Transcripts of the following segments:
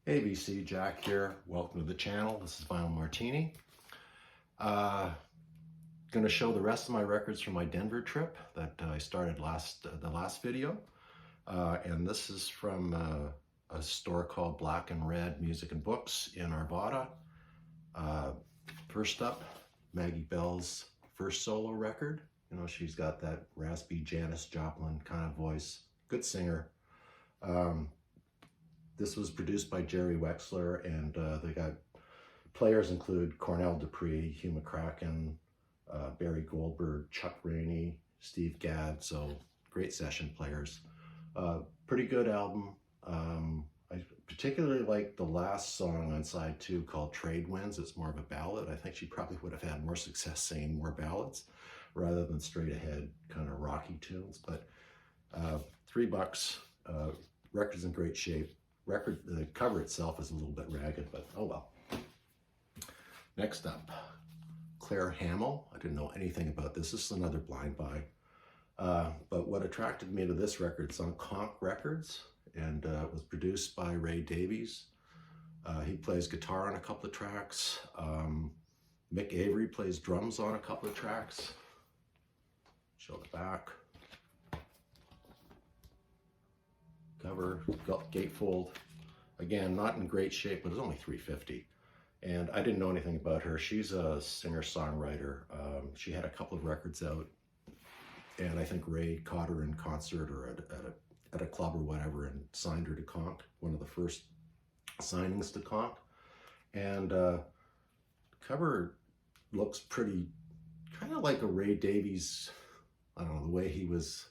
ABC Jack here. Welcome to the channel. This is Vinyl Martini. Going to show the rest of my records from my Denver trip that I started the last video. And this is from a store called Black and Red Music and Books in Arvada. First up, Maggie Bell's first solo record. You know, she's got that raspy Janis Joplin kind of voice. Good singer. This was produced by Jerry Wexler, and they got players include Cornell Dupree, Hugh McCracken, Barry Goldberg, Chuck Rainey, Steve Gadd, so great session players. Pretty good album. I particularly like the last song on side 2 called Trade Winds. It's more of a ballad. I think she probably would have had more success singing more ballads rather than straight ahead kind of rocky tunes, but $3. Record's in great shape. The cover itself is a little bit ragged, but oh well. Next up, Claire Hamill. I didn't know anything about this. This is another blind buy. But what attracted me to this record, it's on Honk Records, and it was produced by Ray Davies. He plays guitar on a couple of tracks. Mick Avery plays drums on a couple of tracks. Show the back. Cover, gatefold. Again, not in great shape, but it's only $3.50. And I didn't know anything about her. She's a singer-songwriter. She had a couple of records out, and I think Ray caught her in concert or at a club or whatever and signed her to Honk, one of the first signings to Honk. And cover looks pretty, kind of like a Ray Davies, I don't know, the way he was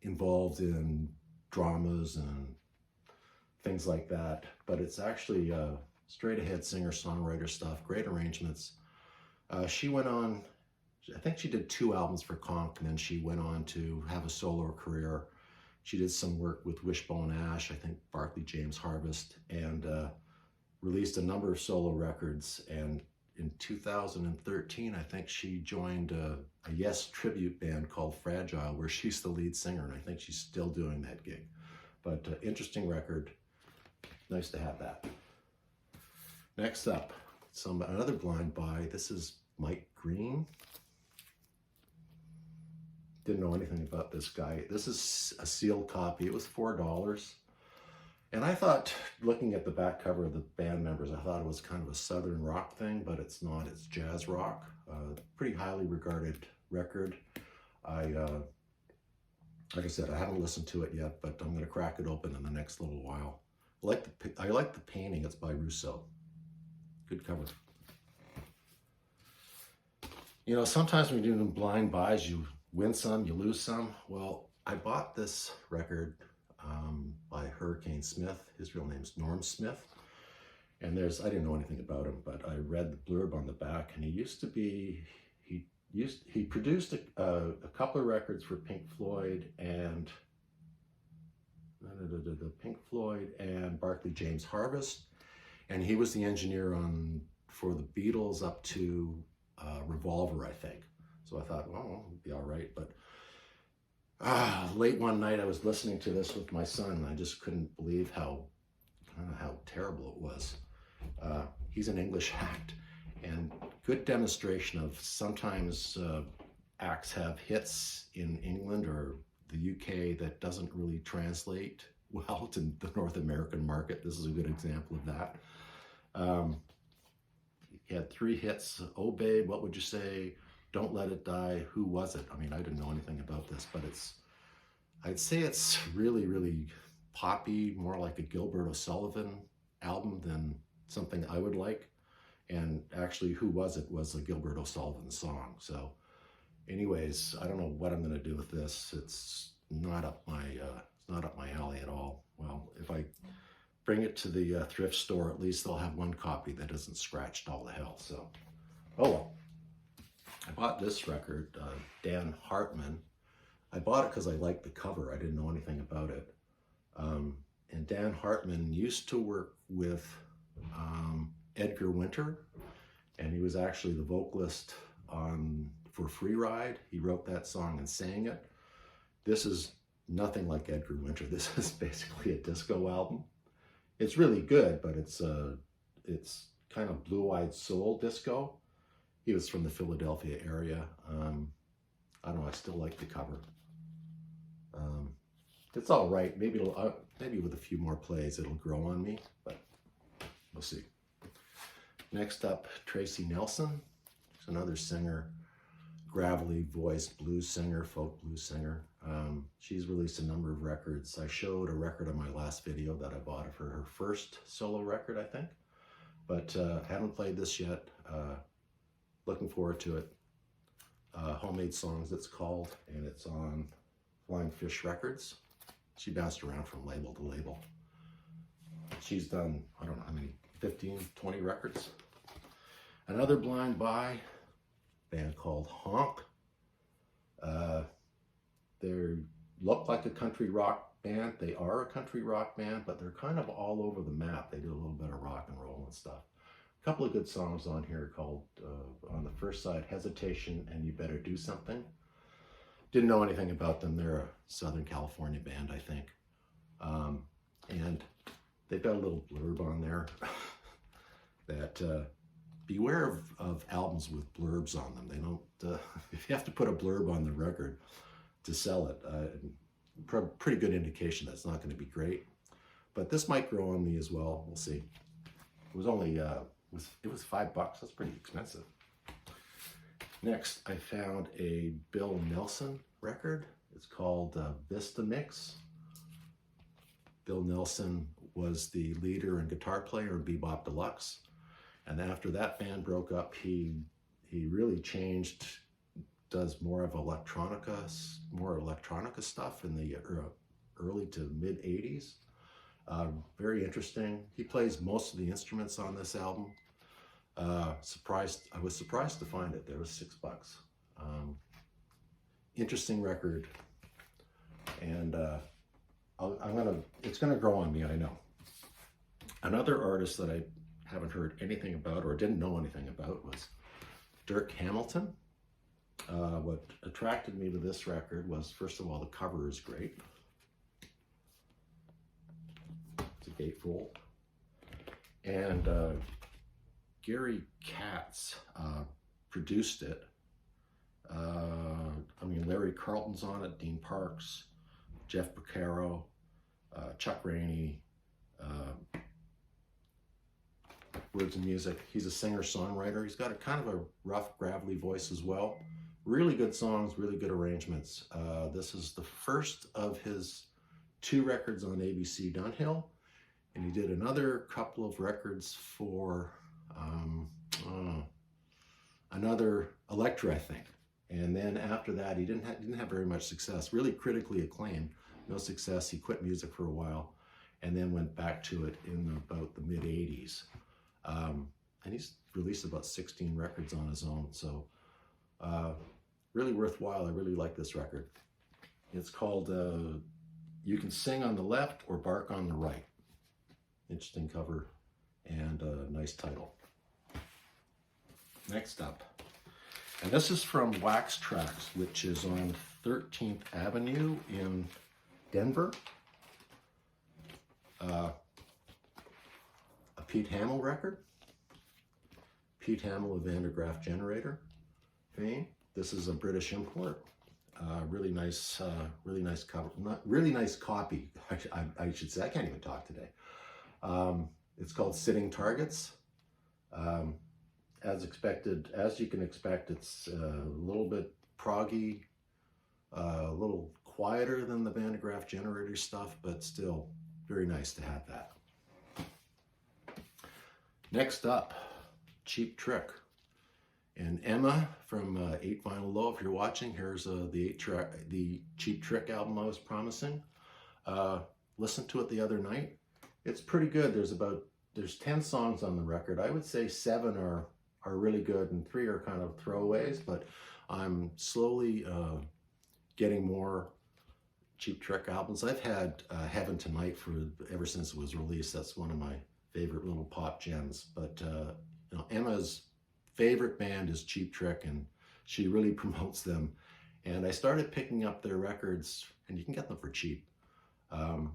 involved in dramas and things like that, but it's actually straight ahead singer-songwriter stuff, great arrangements. She went on, I think she did 2 albums for Honk, and then she went on to have a solo career. She did some work with Wishbone Ash, I think Barclay James Harvest, and released a number of solo records. And in 2013, I think she joined a Yes tribute band called Fragile, where she's the lead singer, and I think she's still doing that gig. But interesting record. Nice to have that. Next up, another blind buy. This is Mike Green. Didn't know anything about this guy. This is a sealed copy. It was $4. And I thought, looking at the back cover of the band members, I thought it was kind of a southern rock thing, but it's not. It's jazz rock. Pretty highly regarded record. Like I said, I haven't listened to it yet, but I'm going to crack it open in the next little while. I like the painting. It's by Rousseau. Good cover. You know, sometimes when you're doing blind buys, you win some, you lose some. Well, I bought this record by Hurricane Smith. His real name's Norm Smith. And I didn't know anything about him, but I read the blurb on the back, and he produced a couple of records for Pink Floyd and Barclay James Harvest, and he was the engineer for the Beatles up to Revolver, I think. So I thought, well, it'll be all right. But late one night, I was listening to this with my son, and I just couldn't believe how terrible it was. He's an English act, and good demonstration of sometimes acts have hits in England or the UK that doesn't really translate well to the North American market. This is a good example of that. He had 3 hits: Oh Babe, What Would You Say, Don't Let It Die, Who Was It? I mean, I didn't know anything about this, but I'd say it's really, really poppy, more like a Gilbert O'Sullivan album than something I would like. And actually, Who Was It was a Gilbert O'Sullivan song. So anyways, I don't know what I'm going to do with this. It's not up my alley at all. Well, if I bring it to the thrift store, at least they'll have one copy that isn't scratched all to hell. So, oh well. I bought this record, Dan Hartman. I bought it because I liked the cover. I didn't know anything about it. And Dan Hartman used to work with Edgar Winter, and he was actually the vocalist for Free Ride. He wrote that song and sang it. This is nothing like Edgar Winter. This is basically a disco album. It's really good, but it's kind of blue-eyed soul disco. He was from the Philadelphia area. I don't know, I still like the cover. It's all right. Maybe it'll, maybe with a few more plays, it'll grow on me, but we'll see. Next up, Tracy Nelson. She's another singer, gravelly voice blues singer, folk blues singer. She's released a number of records. I showed a record on my last video that I bought of her, her first solo record, I think, but haven't played this yet. Looking forward to it. Homemade Songs it's called, and it's on Flying Fish Records. She bounced around from label to label. She's done, I don't know how many, 15, 20 records. Another blind buy, band called Honk. They look like a country rock band. They are a country rock band, but they're kind of all over the map. They do a little bit of rock and roll and stuff. A couple of good songs on here called, on the first side, Hesitation and You Better Do Something. Didn't know anything about them. They're a Southern California band, I think. And they've got a little blurb on there that beware of albums with blurbs on them. They don't, if you have to put a blurb on the record to sell it, pretty good indication that's not going to be great. But this might grow on me as well. We'll see. It was only, it was $5. That's pretty expensive. Next, I found a Bill Nelson record. It's called Vista Mix. Bill Nelson was the leader and guitar player in Bebop Deluxe. And after that band broke up, he really changed, does more of electronica stuff in the early to mid 80s. Very interesting. He plays most of the instruments on this album. I was surprised to find it. There was $6. Interesting record, and it's gonna grow on me, I know. Another artist that I haven't heard anything about or didn't know anything about was Dirk Hamilton. What attracted me to this record was, first of all, the cover is great. It's a gatefold, and Gary Katz produced it. I mean, Larry Carlton's on it, Dean Parks, Jeff Beccaro, Chuck Rainey, words and music. He's a singer-songwriter. He's got a kind of a rough, gravelly voice as well. Really good songs, really good arrangements. This is the first of his 2 records on ABC Dunhill, and he did another couple of records for another Elektra, I think. And then after that, he didn't have very much success. Really critically acclaimed, no success. He quit music for a while, and then went back to it in about the mid 80s. And he's released about 16 records on his own. So really worthwhile. I really like this record. It's called You Can Sing on the Left or Bark on the Right. Interesting cover and a nice title. Next up, and this is from Wax Trax, which is on 13th Avenue in Denver. A Pete Hamill record. Pete Hamill of Vandergraaf Generator fame. This is a British import. Really nice cover. Really nice copy, I should say. I can't even talk today. It's called Sitting Targets. As expected, as you can expect, it's a little bit proggy, a little quieter than the Vandergraaf Generator stuff, but still very nice to have that. Next up, Cheap Trick. And Emma from 8 Vinyl Low, if you're watching, here's the Cheap Trick album I was promising. Listened to it the other night. It's pretty good. There's 10 songs on the record. I would say 7 are really good and 3 are kind of throwaways, but I'm slowly getting more Cheap Trick albums. I've had Heaven Tonight ever since it was released. That's one of my favorite little pop gems. But you know, Emma's favorite band is Cheap Trick, and she really promotes them. And I started picking up their records, and you can get them for cheap. And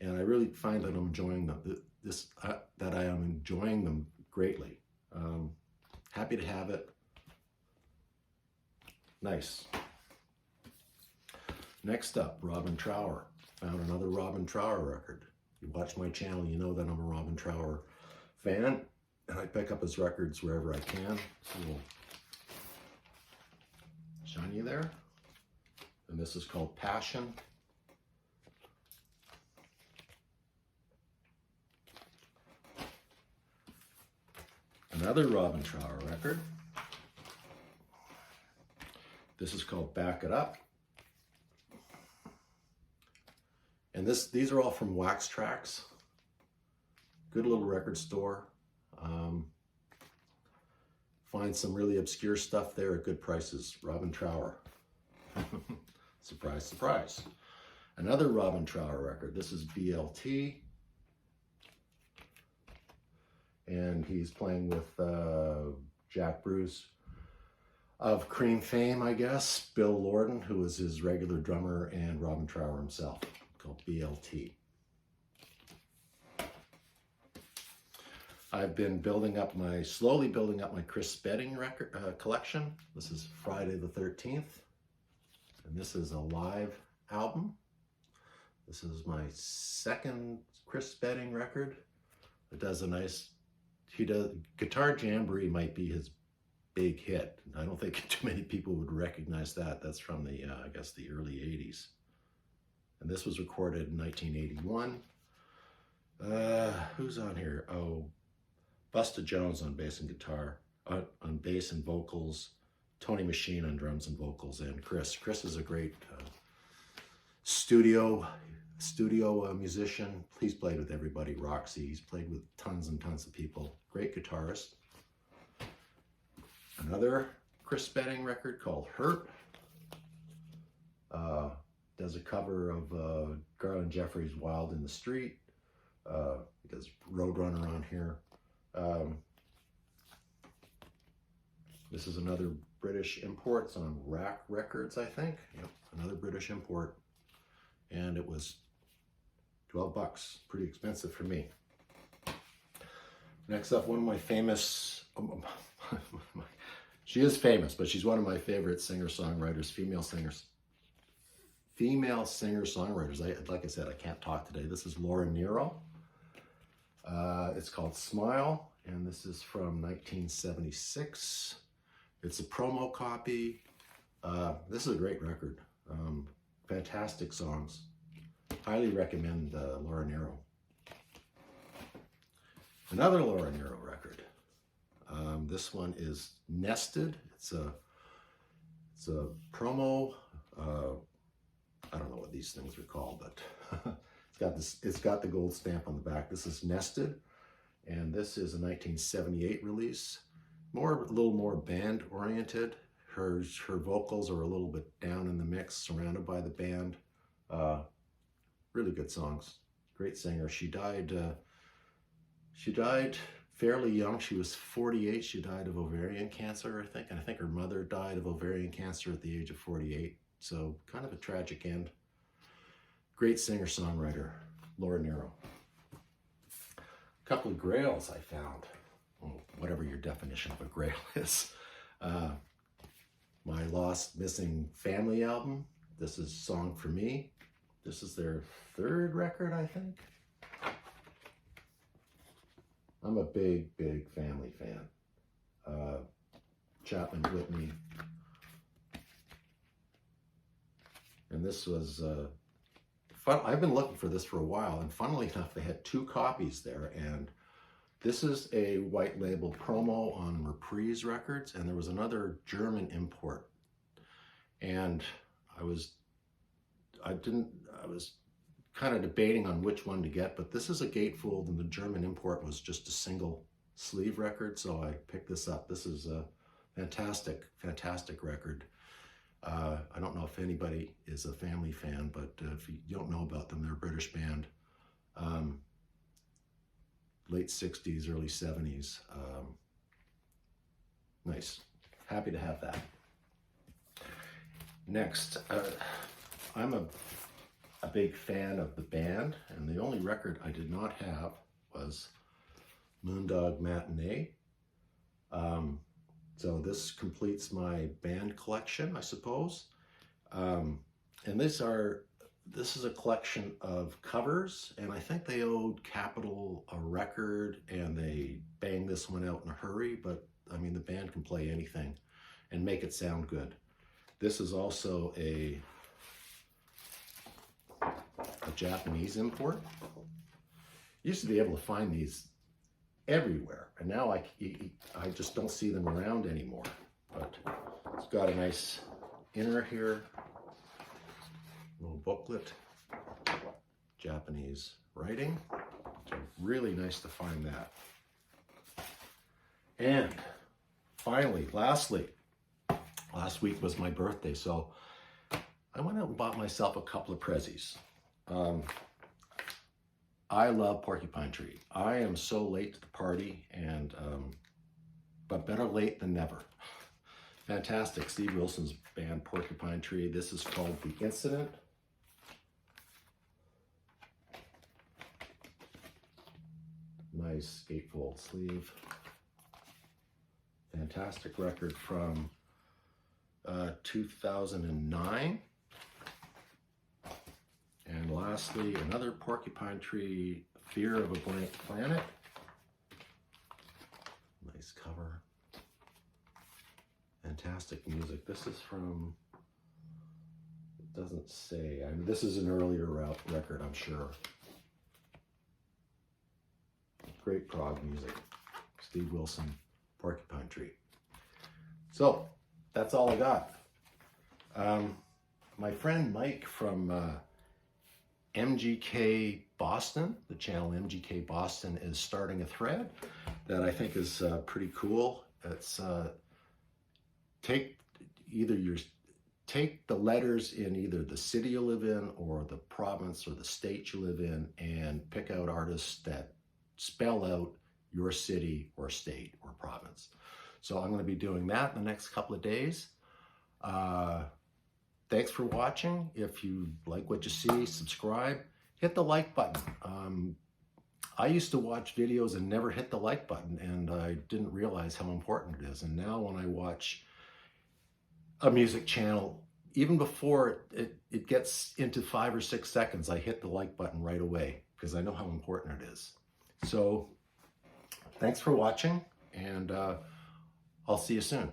I really find that I'm enjoying them. that I am enjoying them greatly. Happy to have it. Nice. Next up, Robin Trower. Found another Robin Trower record. You watch my channel, you know that I'm a Robin Trower fan, and I pick up his records wherever I can. A little shiny there. And this is called Passion. Another Robin Trower record. This is called Back It Up. And these are all from Wax Trax. Good little record store. Find some really obscure stuff there at good prices. Robin Trower. Surprise, surprise. Another Robin Trower record. This is BLT. And he's playing with Jack Bruce of Cream fame, I guess. Bill Lorden, who was his regular drummer, and Robin Trower himself, called BLT. I've been slowly building up my Chris Spedding record collection. This is Friday the 13th, and this is a live album. This is my second Chris Spedding record. It does a nice, Guitar Jamboree might be his big hit. I don't think too many people would recognize that. That's from the, I guess, the early 80s. And this was recorded in 1981. Who's on here? Oh, Busta Jones on bass and guitar, on bass and vocals, Tony Machine on drums and vocals, and Chris. Chris is a great studio musician. He's played with everybody. Roxy, he's played with tons and tons of people. Great guitarist. Another Chris Spedding record called Hurt. Does a cover of Garland Jeffries' Wild in the Street. He does Roadrunner on here. This is another British import. It's on Rack Records, I think. Yep, another British import. And it was $12. Pretty expensive for me. Next up, one of my famous... she is famous, but she's one of my favorite singer-songwriters, female singer-songwriters. Like I said, I can't talk today. This is Laura Nyro. It's called Smile, and this is from 1976. It's a promo copy. This is a great record. Fantastic songs. Highly recommend Laura Nyro. Another Laura Nyro record. This one is Nested. It's a promo. I don't know what these things are called, but it's got the gold stamp on the back. This is Nested, and this is a 1978 release. A little more band oriented. Her vocals are a little bit down in the mix, surrounded by the band. Really good songs. Great singer. She died fairly young. She was 48. She died of ovarian cancer, I think. And I think her mother died of ovarian cancer at the age of 48. So kind of a tragic end. Great singer-songwriter, Laura Nyro. A couple of grails I found. Well, whatever your definition of a grail is. My Lost Missing Family album. This is Song for Me. This is their third record, I think. I'm a big, big Family fan. Chapman Whitney. And this was fun. I've been looking for this for a while, and funnily enough, they had 2 copies there. And this is a white label promo on Reprise Records, and there was another German import. And I was kind of debating on which one to get, but this is a gatefold, and the German import was just a single sleeve record, so I picked this up. This is a fantastic, fantastic record. I don't know if anybody is a Family fan, but if you don't know about them, they're a British band. Late 60s, early 70s. Nice. Happy to have that. Next, I'm a big fan of the band, and the only record I did not have was Moondog Matinee. So this completes my band collection, I suppose. And this is a collection of covers, and I think they owed Capitol a record and they banged this one out in a hurry, but I mean, the band can play anything and make it sound good. This is also a Japanese import. Used to be able to find these everywhere, and now I just don't see them around anymore. But it's got a nice inner here, little booklet, Japanese writing. So really nice to find that. And finally, lastly, last week was my birthday, so I went out and bought myself a couple of prezzies. I love Porcupine Tree. I am so late to the party, and but better late than never. Fantastic. Steve Wilson's band Porcupine Tree. This is called The Incident. Nice gatefold sleeve. Fantastic record from 2009. And lastly, another Porcupine Tree, Fear of a Blank Planet. Nice cover. Fantastic music. This is from, it doesn't say, I mean, this is an earlier record, I'm sure. Great prog music. Steve Wilson, Porcupine Tree. So, that's all I got. My friend Mike from MGK Boston, the channel MGK Boston, is starting a thread that I think is pretty cool. It's take the letters in either the city you live in or the province or the state you live in and pick out artists that spell out your city or state or province. So I'm going to be doing that in the next couple of days. Thanks for watching. If you like what you see, subscribe. Hit the like button. I used to watch videos and never hit the like button, and I didn't realize how important it is. And now when I watch a music channel, even before it gets into 5 or 6 seconds, I hit the like button right away because I know how important it is. So thanks for watching, and I'll see you soon.